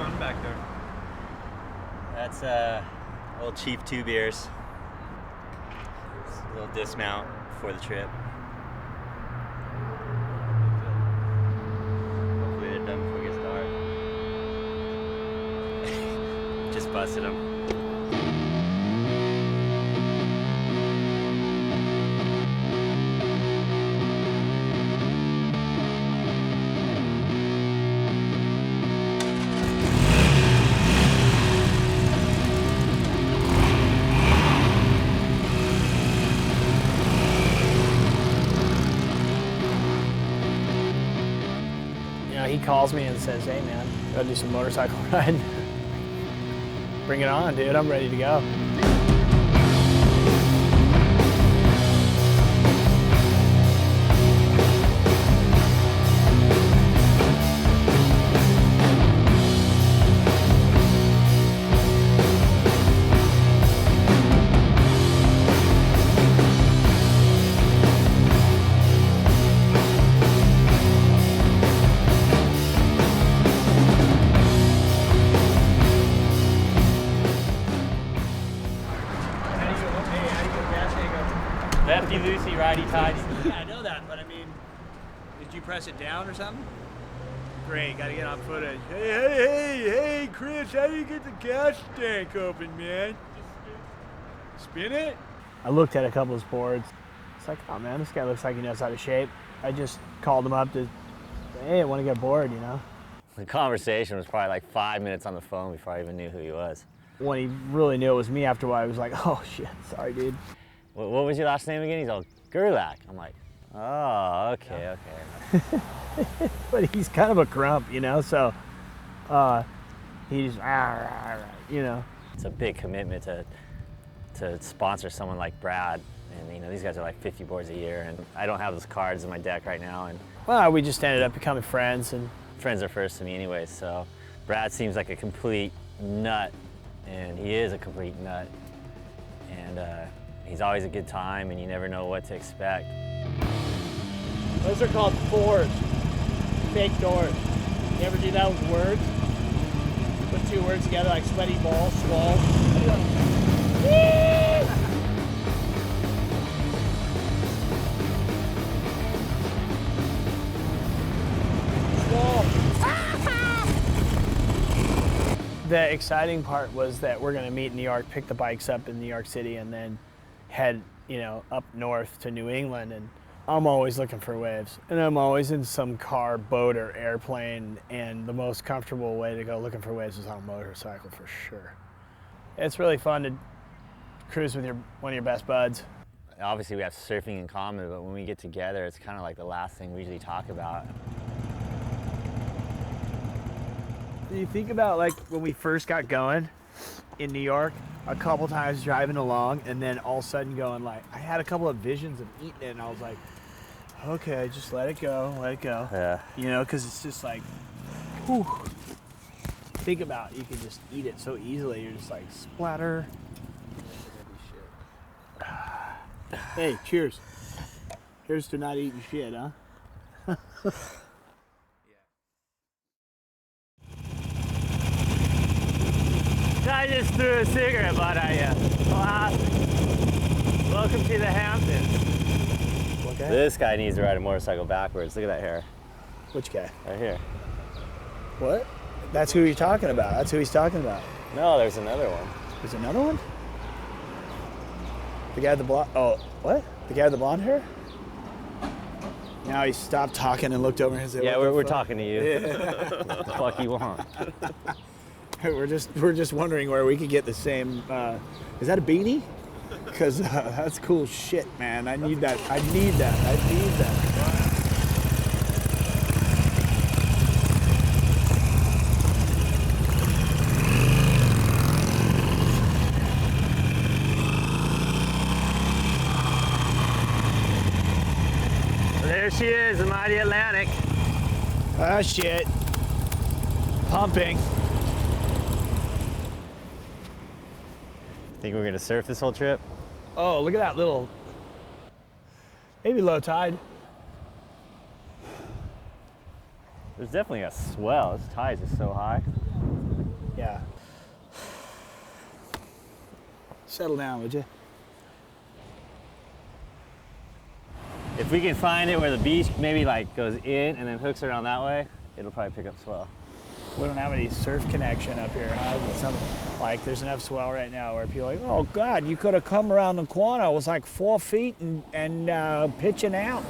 fun back there? That's old Chief 2 beers. A little dismount before the trip. Hopefully they're done before it gets dark. Just busted them. He calls me and says, hey man, gotta do some motorcycle riding. Bring it on, dude, I'm ready to go. Lefty loosey, righty tighty. Yeah, I know that, but I mean, did you press it down or something? Great, gotta get on footage. Hey, Chris, how do you get the gas tank open, man? Spin it? I looked at a couple of boards. It's like, oh man, this guy looks like he knows how to shape. I just called him up to, hey, I want to get bored, you know? The conversation was probably like 5 minutes on the phone before I even knew who he was. When he really knew it was me after a while, I was like, oh shit, sorry, dude. What was your last name again? He's all Gerlach. I'm like, oh, okay. But he's kind of a grump, you know, so he's, you know. It's a big commitment to sponsor someone like Brad. And, you know, these guys are like 50 boards a year, and I don't have those cards in my deck right now. And well, we just ended up becoming friends. And friends are first to me anyway, so Brad seems like a complete nut, and he is a complete nut. And he's always a good time, and you never know what to expect. those are called fours, fake doors. You ever do that with words? Put two words together like sweaty ball, swall. The exciting part was that we're going to meet in New York, pick the bikes up in New York City, and then head, you know, up north to New England. And I'm always looking for waves, and I'm always in some car, boat, or airplane. And the most comfortable way to go looking for waves is on a motorcycle for sure. It's really fun to cruise with one of your best buds. Obviously, we have surfing in common, but when we get together, it's kind of like the last thing we usually talk about. You think about like when we first got going in New York, a couple times driving along, and then all of a sudden going like, I had a couple of visions of eating it, and I was like, okay, just let it go. Yeah. You know, because it's just like, whew. Think about it, you can just eat it so easily. You're just like, splatter. Hey, cheers. Here's to not eating shit, huh? I just threw a cigarette butt at you. Classic. Welcome to the Hamptons. Okay. This guy needs to ride a motorcycle backwards. Look at that hair. Which guy? Right here. What? That's who you're talking about. That's who he's talking about. No, there's another one. There's another one? The guy with the blonde, oh, what? The guy with the blonde hair? Now he stopped talking and looked over and said, yeah, we're talking to you. Yeah. What the fuck you want? We're just wondering where we could get the same, is that a beanie? Because that's cool shit, man. I need that. There she is, the mighty Atlantic. Ah, shit. Pumping. Think we're gonna surf this whole trip? Oh, look at that little, maybe low tide. There's definitely a swell. This tide is so high. Yeah. Settle down, would you? If we can find it where the beach maybe like goes in and then hooks around that way, it'll probably pick up swell. We don't have any surf connection up here. There's enough swell right now where people are like, oh God, you could have come around the corner. It was like 4 feet and pitching out.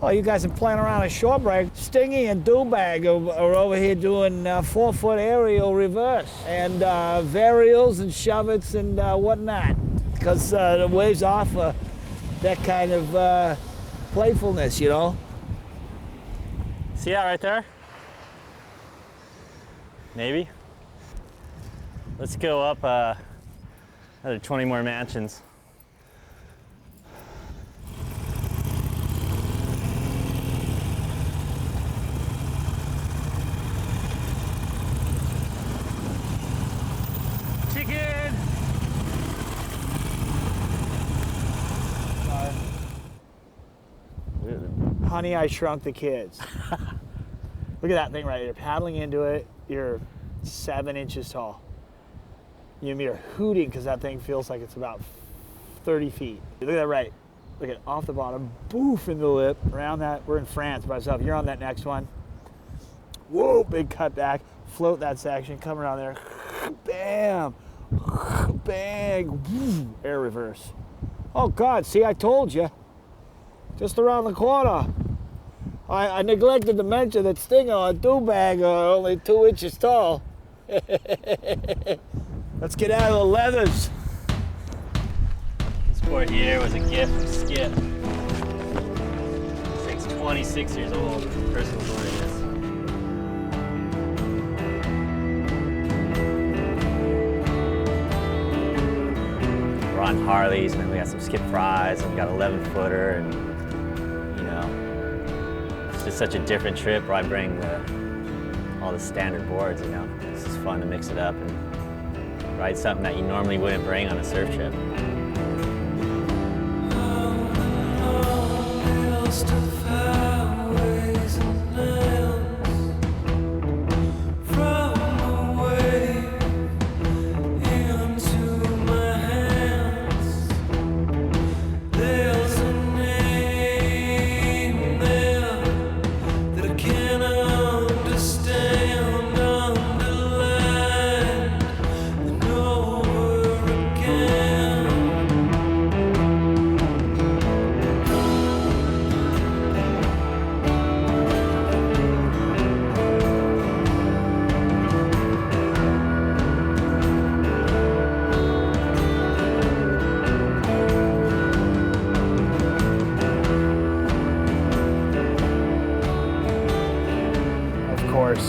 Oh, you guys are playing around a short break. Stingy and Dewbag are over here doing 4-foot aerial reverse and varials and shove-its and whatnot, because the waves offer that kind of playfulness, you know? See that right there? Maybe. Let's go up another 20 more mansions. Chicken! Honey, I Shrunk the Kids. Look at that thing right here. Paddling into it, you're 7 inches tall. You're hooting because that thing feels like it's about 30 feet. Look at that right. Look at off the bottom, boof in the lip. Around that, we're in France by ourselves. You're on that next one. Whoa, big cut back. Float that section, come around there. Bam, bang, air reverse. Oh God, see, I told you. Just around the corner. I neglected to mention that Stinger and Dewbag are only 2 inches tall. Let's get out of the leathers. This board here was a gift from Skip. This thing's 26 years old. Personal board it is. We're on Harleys, and then we got some Skip fries, and we got 11-footer, and you know, it's just such a different trip where I bring all the standard boards, you know. It's just fun to mix it up and ride something that you normally wouldn't bring on a surf trip.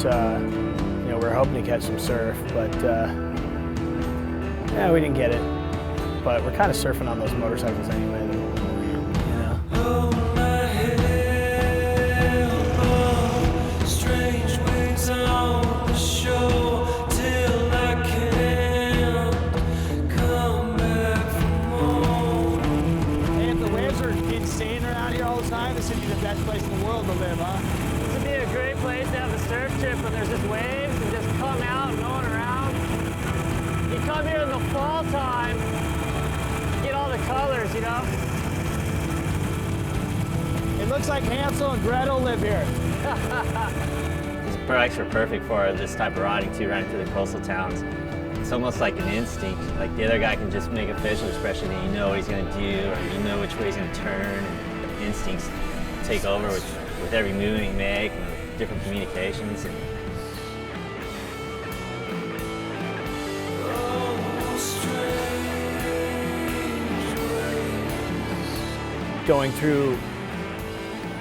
You know, we're hoping to catch some surf, but yeah, we didn't get it. But we're kind of surfing on those motorcycles anyway, you know. Hey, if the waves are insane around here all the time, this would be the best place in the world to live, huh? This would be a great place to have a surf trip when there's just waves and just come out and going around. You come here in the fall time, get all the colors, you know? It looks like Hansel and Gretel live here. These bikes are perfect for this type of riding too, riding through the coastal towns. It's almost like an instinct. Like the other guy can just make a facial expression and you know what he's gonna do, or you know which way he's gonna turn, and instincts take over with every move you make, and different communications. And going through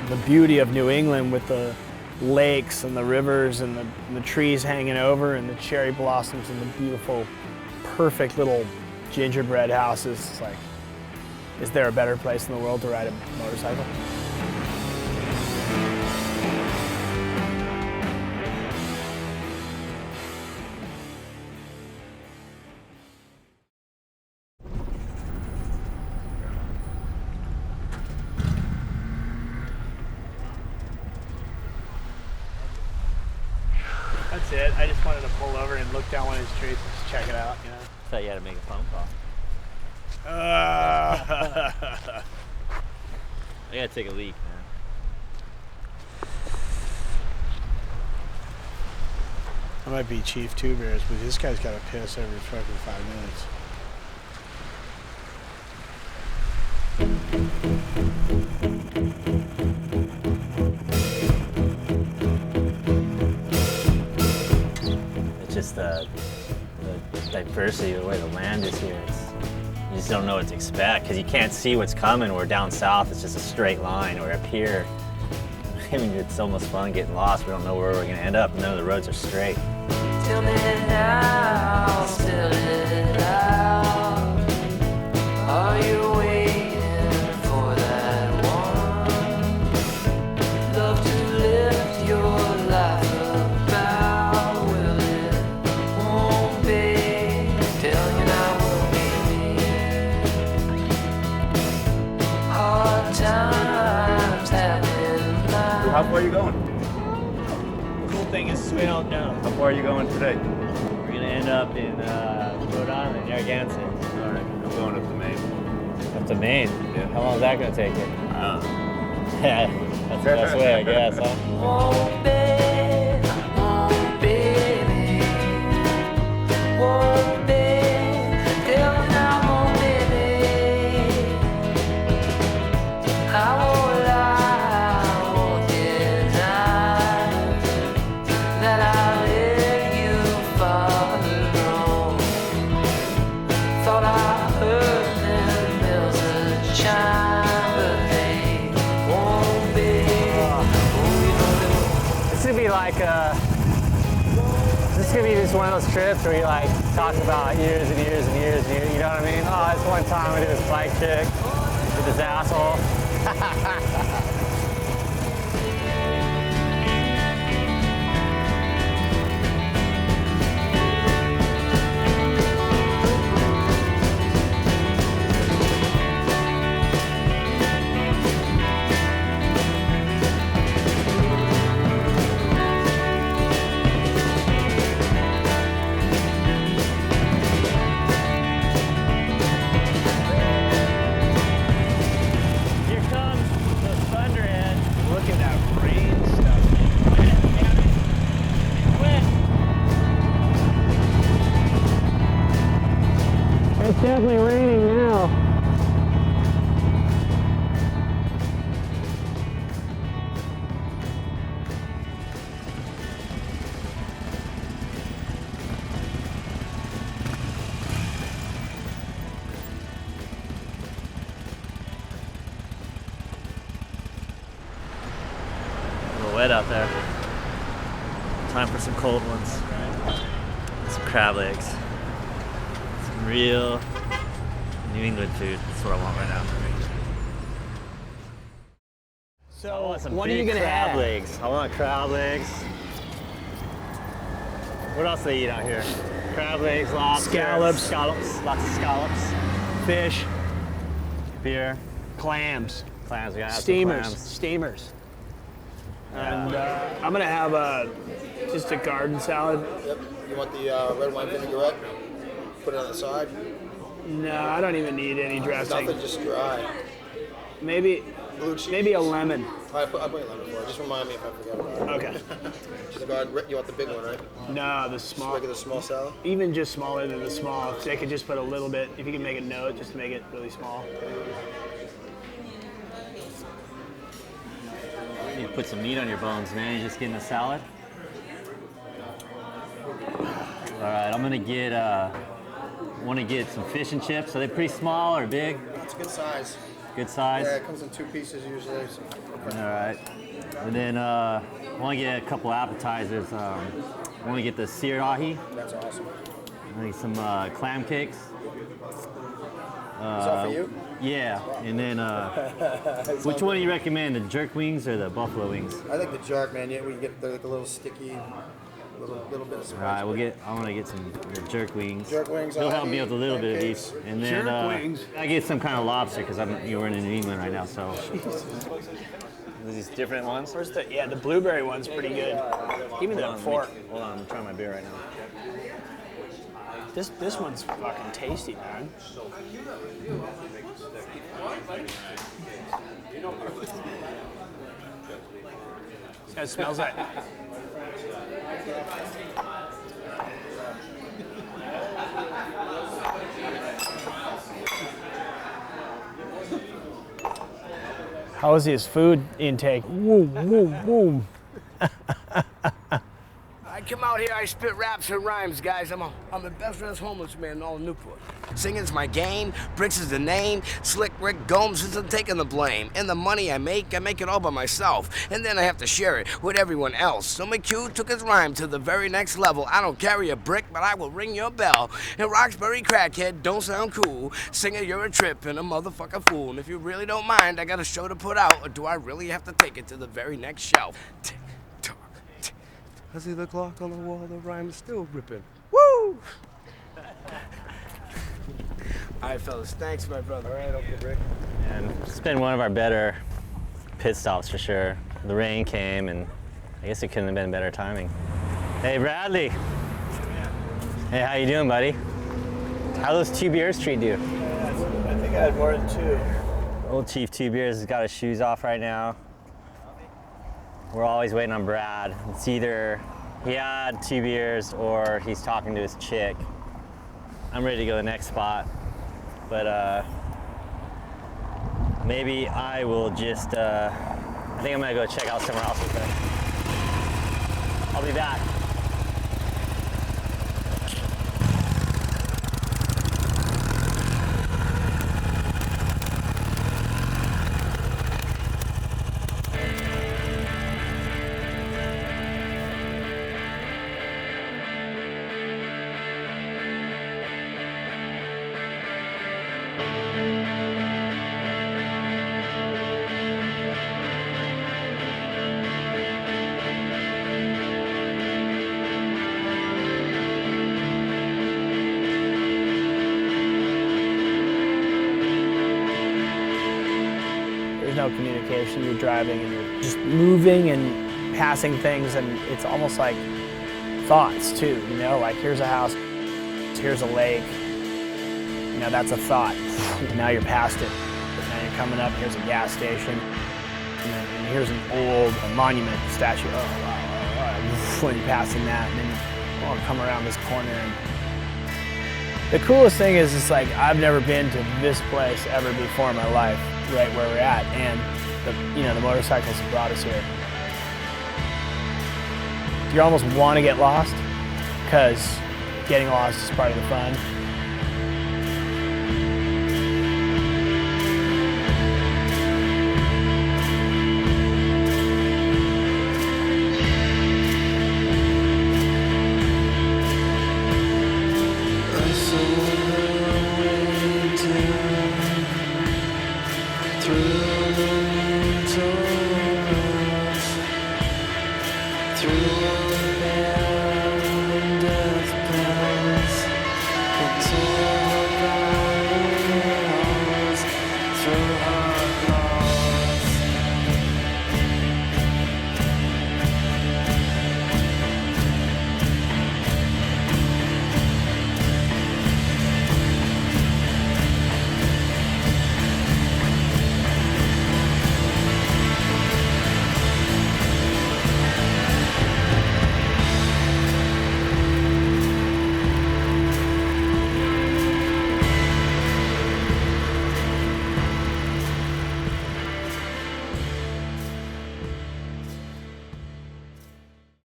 the beauty of New England with the lakes and the rivers and the trees hanging over and the cherry blossoms and the beautiful, perfect little gingerbread houses. It's like, is there a better place in the world to ride a motorcycle? it. I just wanted to pull over and look down one of his trees and just check it out, you know. I thought you had to make a phone call. I gotta take a leak, man. I might be Chief Two Bears, but this guy's got to piss every fucking 5 minutes. It's just the diversity of the way the land is here. You just don't know what to expect because you can't see what's coming. We're down south, it's just a straight line. We're up here, I mean, it's almost fun getting lost. We don't know where we're gonna end up. None of the roads are straight. Tell me now, still it out. Are you waiting for that one? Love to lift your life about. Will it won't be? Tell you now will be. Hard times having mine. How far are you going? Cool thing is we don't know. How far are you going today? We're gonna end up in Rhode Island, Narragansett. All right, I'm going up to Maine. Up to Maine. Yeah. How long is that gonna take you? Uh, Yeah, that's the best way, I guess, huh? Won't be, baby. Won't be, tell me now, won't baby. I won't lie, I won't deny that I let you follow wrong. Thought I heard them bells a chime, but they won't be. This is gonna be like this is gonna be just one of those trips where you like talk about years and years and years and years, you know what I mean? Oh, this one time I did this bike trick with this asshole. Here comes the thunderhead. Look at that rain stuff. Quit. It's definitely raining now. A little wet out there. Time for some cold ones. Some crab legs. Some real New England food. That's what I want right now. So, Some what are you big gonna crab have? legs. I want crab legs. What else they eat out here? Crab legs, lobster, Scallops. lots of scallops, Fish, beer, clams, clams. We gotta have some steamers, clams. steamers. And I'm gonna have just a garden salad. Yep. You want the red wine vinaigrette? Put it on the side. No, I don't even need any dressing. Nothing, just dry. Maybe Blue cheese. a lemon. I'll bring a lemon for it. Just remind me if I forget about it. Okay. Just a garden. You want the big one, right? No, the Just small. regular small salad. Even just smaller than the small. If they could just put a little bit. If you can make a note, just to make it really small. You put some meat on your bones, man. You just getting a salad. All right, I'm gonna get. Want to get some fish and chips. Are they pretty small or big? It's a good size. Good size. Yeah, it comes in 2 pieces usually. So. All right. And then I want to get a couple appetizers. I want to get the seared ahi. That's awesome. I need some clam cakes. Is that for you? Yeah. And then which one do you recommend? The jerk wings or the buffalo wings? I think the jerk, man. Yeah, we get they're like a little sticky, little bit of spice. All right. I want to get some jerk wings. Jerk wings, They'll help me ahi, with a little bit of clam each. cakes. And then Jerk wings. I get some kind of lobster because we're in New England right now. So These different ones. Where's the blueberry one's pretty good. Give me that fork. Hold on, I'm trying my beer right now. This one's fucking tasty, man. It smells like. How is his food intake? Boom, boom, boom. I come out here, I spit raps and rhymes, guys. I'm the best dressed homeless man in all of Newport. Singing's my game, bricks is the name, Slick Rick Gomes isn't taking the blame. And the money I make it all by myself. And then I have to share it with everyone else. So McHugh took his rhyme to the very next level. I don't carry a brick, but I will ring your bell. And Roxbury crackhead don't sound cool. Singer, you're a trip and a motherfucker fool. And if you really don't mind, I got a show to put out. Or do I really have to take it to the very next shelf? I see the clock on the wall, the rhyme is still ripping. Woo! All right, fellas, thanks, my brother. All right, Uncle Rick. And it's been one of our better pit stops for sure. The rain came, and I guess it couldn't have been better timing. Hey, Bradley. Hey, how you doing, buddy? How those 2 beers treat you? I think I had more than 2. Old Chief 2 Beers has got his shoes off right now. We're always waiting on Brad. It's either he had 2 beers or he's talking to his chick. I'm ready to go to the next spot, but maybe I will just, I think I'm gonna go check out somewhere else with it. I'll be back. There's no communication. You're driving and you're just moving and passing things, and it's almost like thoughts too, you know, like here's a house, here's a lake, you know, that's a thought. Now you're past it. Now you're coming up, here's a gas station, and here's an old monument statue. Oh, wow. When you're passing that, and then you come around this corner. And the coolest thing is, it's like, I've never been to this place ever before in my life, right where we're at, and the motorcycles have brought us here. You almost want to get lost, because getting lost is part of the fun.